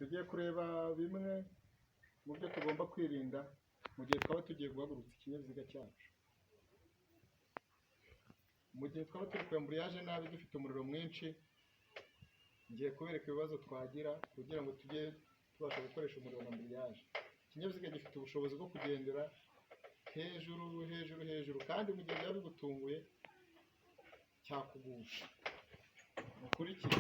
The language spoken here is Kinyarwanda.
tugiye kureba bimwe mu byo tugomba kwirinda mu gihe twaba tugiye guhagurutsa ikinyabiziga cyacu. Mu gihe twaba turi ku amburiyaje nabi dufite umuriro mwinshi, ngiye kubereka ibibazo twagira kugira ngo tujye tubasha gukoresha umuriro wa amburiyaje. Ikinyabiziga gifite ubushobozi bwo kugendera hejuru kandi mu gihe byaba bigutunguye cyakugusha. Mukurikire.